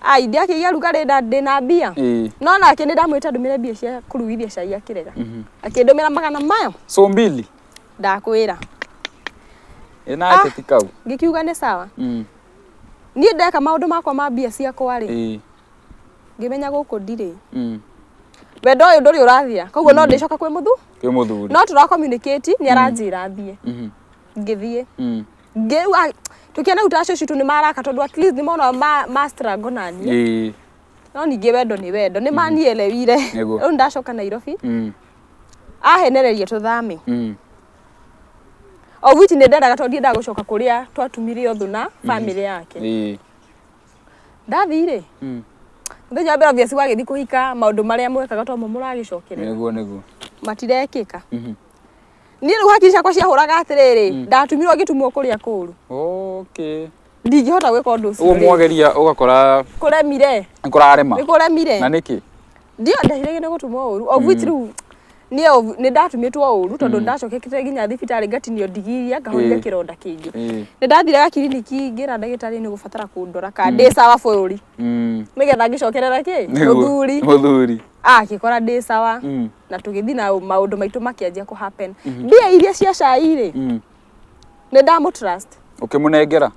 Ai ndiakĩgia rugarĩ ndĩna mbia. No nake nĩndamwĩta ndũmĩre mbia cia kũrugithia cai akĩrega. Akĩndũmĩra magana mayo. So mbili. Ndakwĩra. Ena ateti kau. Ngĩkiuga nĩ sawa. Niĩ ndeka maũndũ makwa ma mbia ciakwa rĩ. Ngĩmenya gũkũ ndirĩ. Wendo ũyũ ndũrĩ ũrathia. Koguo no ndĩcoka kwĩ mũthuri. No tũra communicate nĩ aranjĩra thiĩ. Ngĩthiĩ. Ngĩua tukiana utasho tu nĩ maraka tondũ at least nĩmona ma struggle na niĩ. No ningĩ wendo nĩ wendo. Nĩ manielewire. Rĩu ndacoka Nairobi. Ahenererie tũthame. O witi nĩ ndendaga tondũ ndiendaga gũcoka kũrĩa twatumire ũthũ na family yake. Ndathire. Mũthenya wa mbere obviously wagĩthiĩ kũhika maũndũ marĩa mwekaga tomo mũragĩcokerera. Nĩguo. Matirekĩka. Niĩ rĩu hakiri ciakwa ciahũraga atĩrĩrĩ ndatumirwo ngĩtumwo kũrĩa kũũru. Okay. Ndingĩhota gwĩka ũndũ ũcio. Ũmwageria ũgakora kũremire. Nĩkũrarema. Nĩkũremire. Na nĩkĩ? Ndio ndahirege nĩ gũtumwo ũru. O which rĩu nĩ ndatumĩtwo ũru tondũ ndacokekete nginya thibitarĩ ngatinio ndigiria ngahoria kĩronda kĩngĩ. Nĩ ndathiraga kiriniki ngĩra ndagĩtarĩ nĩ gũbatara kũndora ka ndĩ sawa bũrũri. Nĩgetha ngĩcokerera kĩ? Mũthuri. Agĩkora ndĩ sawa na tũgĩthiĩ na maũndũ maitũ makĩanjia kũ happen. Mbia iria cia cai rĩ. Nĩ ndamũtrust. Ũkĩmũnengera?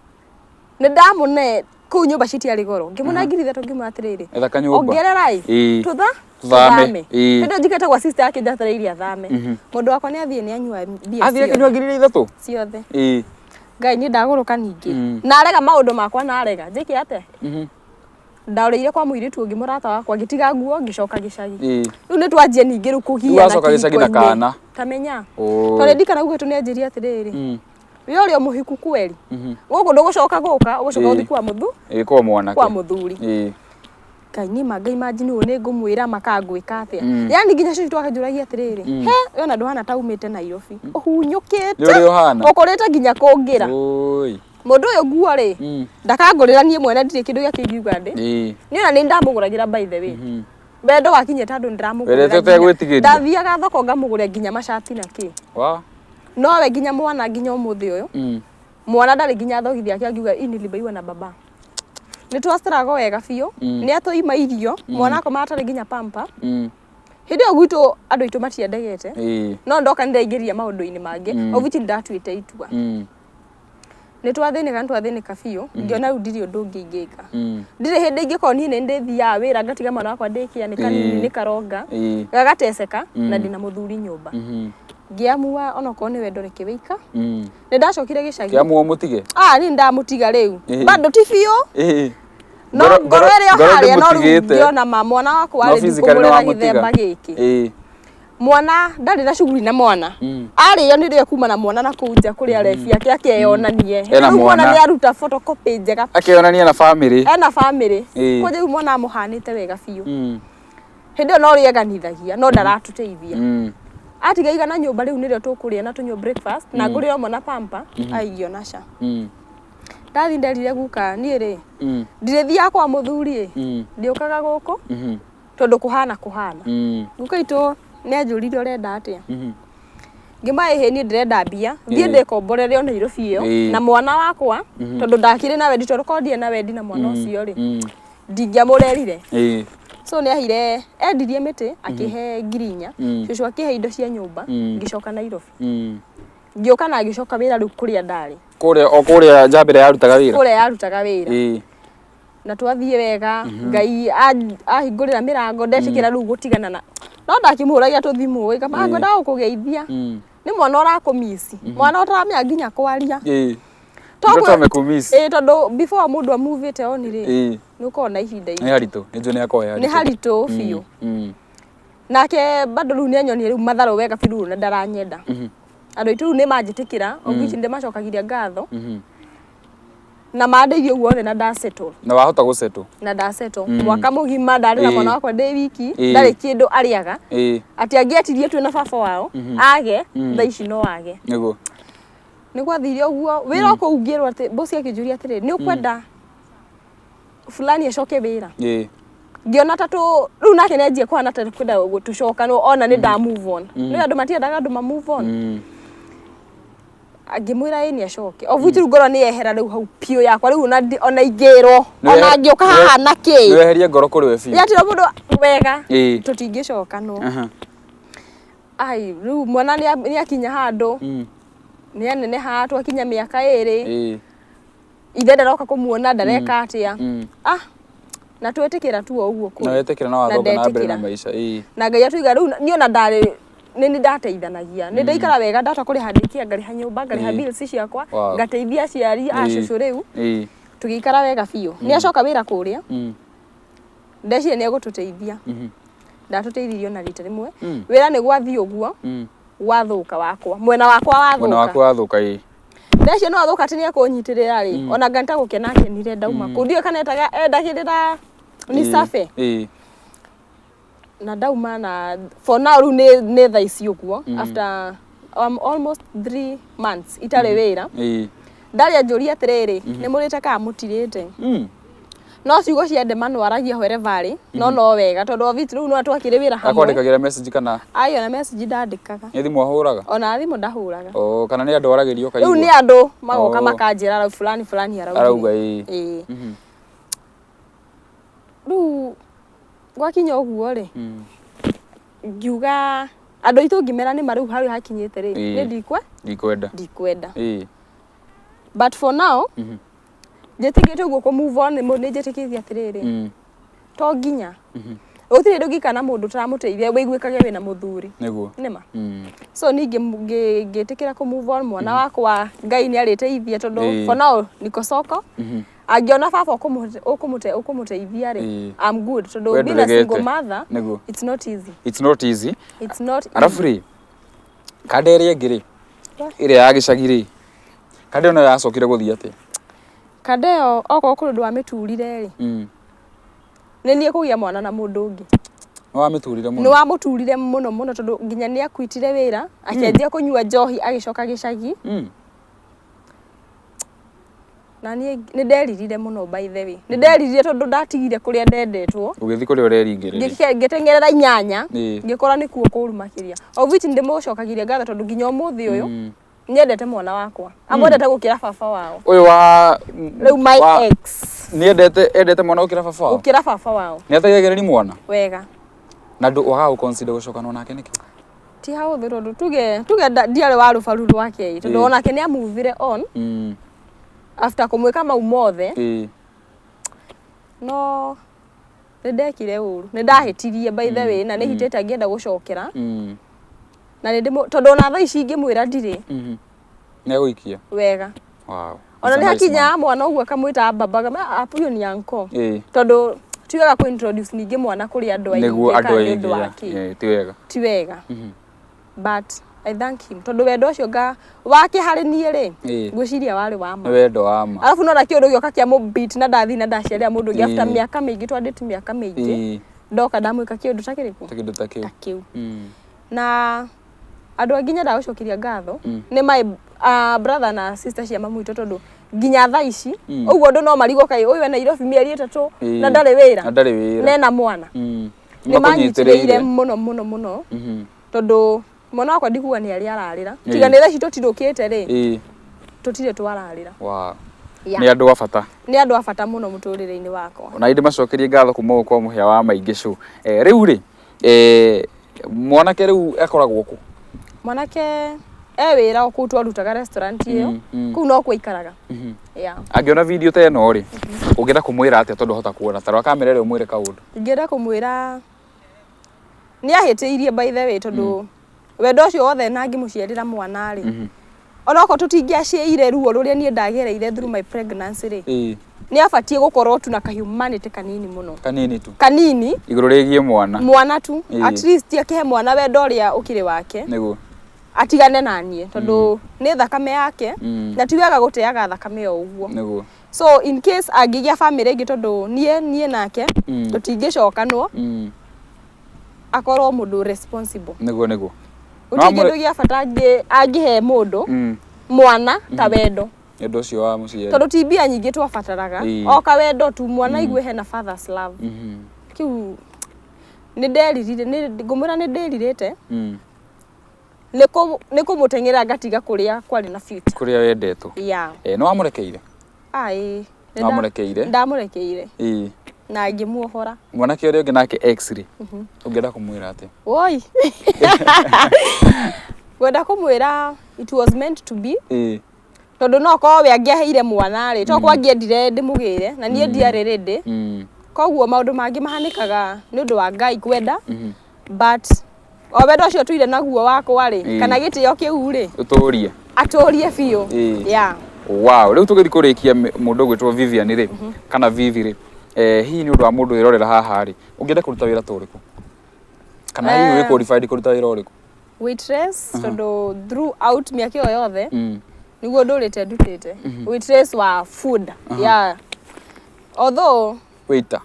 Nĩ ndamũne kũu nyũmba citiarĩ goro. Ngĩmũna ngiri 3 ngĩmwĩra atĩrĩrĩ. Etha kanyũmba. Ongerera tuthame. Ndio njikata kwa sister yake njatarĩirie athame. Mũndũ wakwa nĩ athiĩ nĩ anyua mbia. Athire kanyua ngiri 3? Ciothe. Ngai nĩ ndagũrũka ningĩ. Na arega maũndũ makwa na arega. Njĩke atĩ? Ndaũrĩire kwa mũirĩtu ũngĩ mũrata wakwa ngĩtiga nguo ngĩcoka gĩcagi. Rĩu nĩ twanjie ningĩ rĩu kũgia na gũcoka gĩcagi na kana. Kamenya. Tondũ ndikana ugĩtũ nĩ anjĩria atĩrĩrĩ. Wĩ ũrĩa mũhiku kweli. Gũkũ ndũgũcoka gũka ũgũcoka ũthiĩ kwa mũthu. Kwa mwanake. Kwa mũthuri. Ngai nĩ manga imagine ũũ nĩ ngũmwĩra makangwĩka atĩa. Yaani nginya cucu twakanjũragia atĩrĩrĩ. He wena ndũhana taumĩte Nairobi. Ũhunyũkĩte. Ũkũrĩte nginya kũngĩra. Mũndũ ũyũ nguo rĩ. Ndakangũrĩra niĩ mwene ndirĩ kĩndũ gĩa kĩngiuga ndĩ. Niĩ ona nĩ ndamũgũragĩra by the way. Wendo wakinye tondũ ndĩramũgũrĩra. Ndathiaga thoko ngamũgũrĩra nginya macati na kĩ. No we nginya mwana nginya ũmũthĩ ũyũ. Mwana ndarĩ nginya thogithia yake akiuga inilibaiwa na baba. Nĩ twastarago wega biũ. Nĩ atũima irio. Mwana akoma atarĩ nginya pampa. Hĩndĩ ĩyo gwitũ andũ aitũ matiendegete. No ndoka nĩndaingĩria maũndũ-inĩ mangĩ. O which ndatuĩte itua. Nĩ twathĩnĩka biũ. Ngĩona rĩu ndirĩ ũndũ ũngĩ ingĩka. Ndirĩ hĩndĩ ingĩkorwo niĩ nĩ ndĩthiaga wĩra ngatiga mwana wakwa ndĩkia nĩ kanini nĩ karonga. Gagateceka na ndĩna mũthuri nyũmba. Ngiamua onokorwo nĩ wendo reke wĩika. Nĩ ndacokire gĩcagi. Ngiamua mũtige? Niĩ ndamũtiga rĩu. Bado ti biũ. No ngoro ĩrĩa harĩa no rĩu ngĩona mwana wakwa arĩ kũmũrĩra gĩthemba gĩkĩ. Mwana ndarĩ na shughuli na mwana. Arĩo nĩ rĩo kuma na mwana na kũu nja kũrĩa refi yake akeyonanie. Rĩu mwana nĩ aruta photocopy njega. Akeyonania na family. Ena family. Kũnjũ rĩu mwana amũhanĩte wega biũ. Hĩndĩ ĩyo no rĩeganithagia no ndaratũteithia. Atiga igana nyũmba rĩu nĩrĩo tũkũrĩa na tũnyua breakfast na ngũrĩra mwana pampa aigio na ca. ndathi nderire guka ni ri ndirithia kwa muthuri ndiukaga guku tondu kuhana guka itu ni anjurire urenda atia ngimae ni ndirenda mbia thie ndikomborere ona Nairobi iyo na mwana wakwa tondu ndakire na wendi tondu kondie na wendi na mwana ucio ri ndingiamurerire so ni ahire endirie miti akihe ngirinya cucu akihe indo cia nyumba ngicoka Nairobi ngioka na ngicoka wira riu kuria ndari kuria njambire yarutaga wira na twathie wega ngai ahingurira mirango ndetikira riu gutigana na no ndakimuragia tuthimu wi kama ngwenda gukugeithia ni mwana urakumisi mwana utaramya nginya kwaria Mtoto amekumisi. Tondu before mundu amuvite oni ri nukona ihinda ni haritu nijo ni akoya ni haritu fiu nake bado riu ni anyoni riu matharo wega firu na ndaranyenda andu itu ni manjitikira ogichi ndimacokagiria ngatho na mandeithio guothe na ndasettle na wahota gusettle na ndasettle mwaka mugima ndari na mwana wakwa ndi wiki ndari kindu ariaga ati angietirie tu na baba wao age thaici no age niguo ni gwathirie uguo wira ko ungirwa ati bosi akijuria atiri ni ukwenda fulani acoke wira ngiona tatu riu nake nenjie kwa na tatu kwenda gutucoka no ona ni nda move on ni andu matiendaga andu ma move on agimwira ni acoke ovuti ngoro ni ehera riu hau pio yakwa riu ona ingiro ona ngioka haha na ki ni weherie ngoro kuri we pio yatira mundu wega tutingicoka no ai riu mwana ni akinya handu ni anene ha twakinya miaka iri ithe ndaroka kumuona ndareka atia na twetikira tu uguo ku na wetikira na wathoga na mbere na maisha na ngai atuiga riu niona ndari ni ndateithanagia ni ndaikara wega ndata kuri handikia ngari ha nyumba ngari ha bills ciakwa ngateithia aciari acucu riu tugikara wega biu ni acoka wira kuria ndecire ni egututeithia ndatuteithirio na rita rimwe wira ni gwathi uguo wathuka wakwa mwena wakwa wathuka ndecire no athuka tini akunyitirira ri ona nganta gukena kenire ndauma kundio kanetaga endagirira ni safe na ndauma na for now ru ne thaici uguo after almost 3 months itare wira ndari anjuria atiriri ni murite ka mutirite no ciugo cia ndema no aragia hwere vari no wega tondu oviti ru no atwakire wira hamwe akwandikagira message kana ayo na message ndandikaga ni thimu ahuraga ona thimu ndahuraga kana ni andu aragirio kaigwa riu ni andu magoka makanjira ra fulani arauga riu gwakinya uguo ri ngiuga andu itu ngimera ni mariu hari hakinyite ri ni ndikwenda but for now jetikite uguo ko move on ni jetikithia atiriri to nginya utire ndugikana mundu taramuteithia wiguikaga wina muthuri niguo nima so ningi ngitikira ko move on mwana wakwa ngai ni ariteithia tondu for now niko soko agiona baba ukumuteithia ri I'm good tondu being a single mother it's not easy arafuri kadere ngiri ire ya gicagiri kade ona yacokire guthia ati kadeo oko kundu wa miturire ri ni nie kugia mwana na mundu ungi no amiturire muno no amuturire muno tondu nginya ni akwitire wira akendia kunyua njohi agicoka gicagi na ni nderirire muno by the way ni nderirire tondu ndatigire kuria ndendetwo ugithi kuria ureringirira ngitengerera inyanya ngikora ni kuo kurumakiria oviti ndimucokagiria ngatho tondu nginya umuthi uyu nyendete mwana wakwa amwendete gukira baba wao uyu wa riu my ex endete mwana gukira baba wao ni atagegereri mwana wega na ndu waga uconsider gucokana nake niki ti hau tondu tuge ndiare waru faru rwake tondu onake ni amuvire on after kumwika mau mothe no ndekire uru ndahitirie by the way na nihitete ngienda gucokera na ndimo tondu na thaa ici ngimwira ndiri ne guikia wega wow ona ni hakinya mwana uguo akamwita baba apuyo ni anko tondu tiwega ku introduce ningi mwana kuri andu aingi niguo andu aingi ti wega but I thank him tondu wendo ucio wake hari nie ri ngwiciria wari wa ma wendo wa ma alafu no rakio ndugioka kia mobit na ndathi na ndaciaria mundu ngi after miaka mingi twandite miaka mingi ndoka ndamwika kindu takiu na andu anginya ndagucokiria ngatho ni my brother na sister cia mamu itu tondu nginya thaa ici uguo ndo no marigwo kai uyu ena Nairobi mieri 3 na ndari wira nena mwana ni manyitiriire muno tondu mwana wakwa ndikuga ni ari ararira tiga ni thaa ici tutirukite ri tutire twararira ni andu a bata muno muturire-ini wakwa ona indi macokerie ngatho kuma kwa muhia wa maingi show riu ri mwanake riu akoragwo ku mwanake wira o kuu twarutaga restaurant iyo kuu no kwa ikaraga angiona video ta eno ri ungienda kumwira atia tondu hota kuona tarwa kamera ri umwire kaundu ingienda kumwira ni ahitiirie by the way tondu wendo ucio wothe na ngimuciarira mwana ri onako tutingiaciire ruo ruria nie ndagereire through my pregnancy ri ni abatie gukorwo tu na humanity kanini muno kanini iguru rigie mwana tu at least akihe mwana wendo uria ukiri wake niguo atigane na nie tondu ni thakame yake na tiwega guteaga thakame o uguo niguo so in case agigia family ingi tondu nie nake tutingicokanwo akorwo mundu responsible niguo utingirugia bata angihe mundu mwana ta wendo endo cio wa muciari tondu tibia nyingi twabataraga o ka wendo tu mwana igwe hena father's love kiu ni nderirire ngumura ni nderirite niko mutengera ngatiga kuria kwari na future kuria wendetwo no amurekeire no amurekeire ndamurekeire na ngimuohora mwanake uria ungi nake x-ray ungienda kumwira ati oi gwenda kumwira it was meant to be tondu no ko we angiaheire mwana ri to kwa ngiendire ndimugire na nie ndiare ready koguo maundu mangi mahanikaga ni undu wa Ngai kwenda but o wendo ucio tuire naguo wakwa ri kana gitio kiu ri aturie biu wow riu tugithi kurikia mundu gwitwo Vivian ri kana Vivi ri hihi ni undu wa mundu irorera haha ri ungienda kuruta wira turiku kana hihi we qualified kuruta wira uriku waitress tondu throughout miaka iyo yothe niguo ndurite ndutite waitress wa food although waiter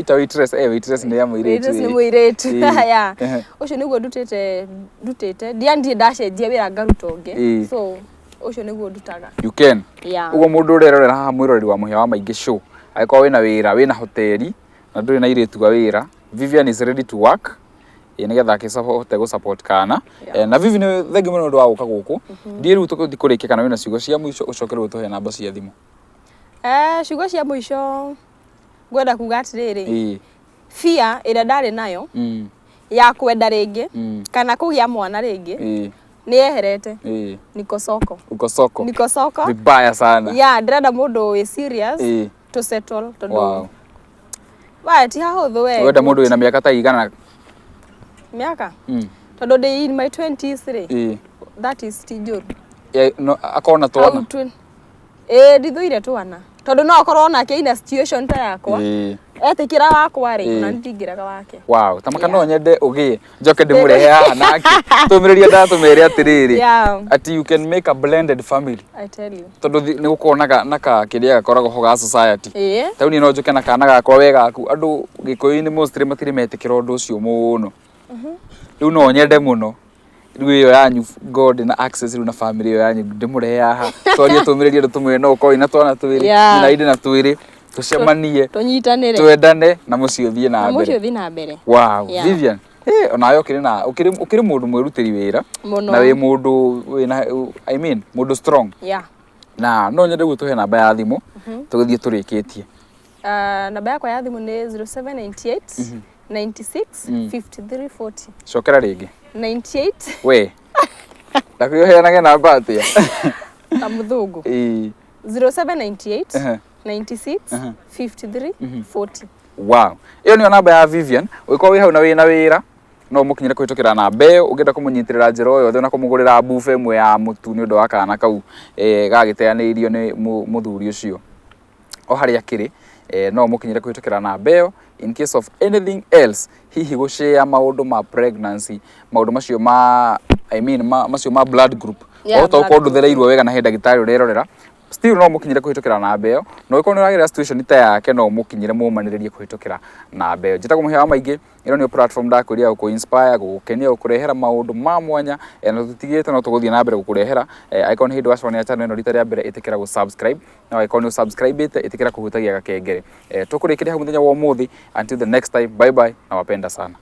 waitress ni ya muiretu ucio niguo ndutite ndiandie ndacenjia wira ngaruta ungi so ucio niguo ndutaga you can ugo mundu urerorera haha mwiroreri wa muhia wa maingi show aiko wina wira wina hoteli na nduri na iretu wa wira Vivian is ready to work nigetha akihote gu support kana na Vivi ni thengi muno ndu wa guka guku ndie riu tukuthi kurikia kana wina ciugo cia muico ucokerwe tuhe namba cia thimu ciugo cia muico gwenda kuga atiriri fear ira ndari nayo ya kwenda ringi kana kugia mwana ringi ni eherete niko soko vibaya sana ndirenda mundu we serious to settle tondu ti hahuthu we wenda mundu wina miaka ta igana miaka tondu ndi in my 20s ri that is still no akona twana ndithuire twana tondu no akorwo nake ina situation ta yakwa etikira wakwa ri na ntingiraga wake wow tamaka no nyende ugie njoke ndimurehe haha nake tumiriria ndatumere atiriri ati you can make a blended family I tell you tondu ni gukonaga naka kiria gakoragwo ho ga society tau ni no njoke na kana gakwa wega aku andu gikuyu-ini mostly matire metikira undu ucio muno riu no nyende muno riu iyo yanyu God na access riu na family iyo yanyu ndimurehe haha twarie tumiririe tumwe no ko ina twana twiri na indi na twiri tucemanie tunyitanire twendane na mucio thie na mbere wow Vivian ona yo ukiri mundu mwirutiri wira na wi mundu wina I mean mundu strong na no nyende gutuhe namba ya thimu tugithie turikitie namba yakwa ya thimu ni 0798 96 53 40 cokera ringi 98 we ndakuheanage namba atia ta muthungu 0798 96 53 40 wow iyo ni namba ya Vivian wiko wi hau na wina wira no mukinyire kuhitukira namba iyo ungienda kumunyitirira njira yo yothe na kumugurira bufe imwe ya mutu ni undu wa kana kau gagiteanirio ni muthuri ucio o hari akiri no mukinyire kuhitukira namba iyo in case of anything else hihi gushare maundu ma pregnancy maundu macio ma I mean macio ma blood group o to ko nduthereirwo wega na he ndagitari urerorera still no mukinyire kuhitukira namba iyo no iko ni uragira situation ta yake no mukinyire mumaniririe kuhitukira namba iyo njita kumuhe amaingi ino ni platform ndakuria ku inspire gukenia ukurehera maundu ma mwanya no tutigite no tuguthie na mbere gukurehera icon hindu wacone channel ino rita ria mbere itikira gu subscribe na icon ni subscribe itikira kuhutagia gakengere tukurikiria muthenya wa umuthi until the next time bye bye na wapenda sana.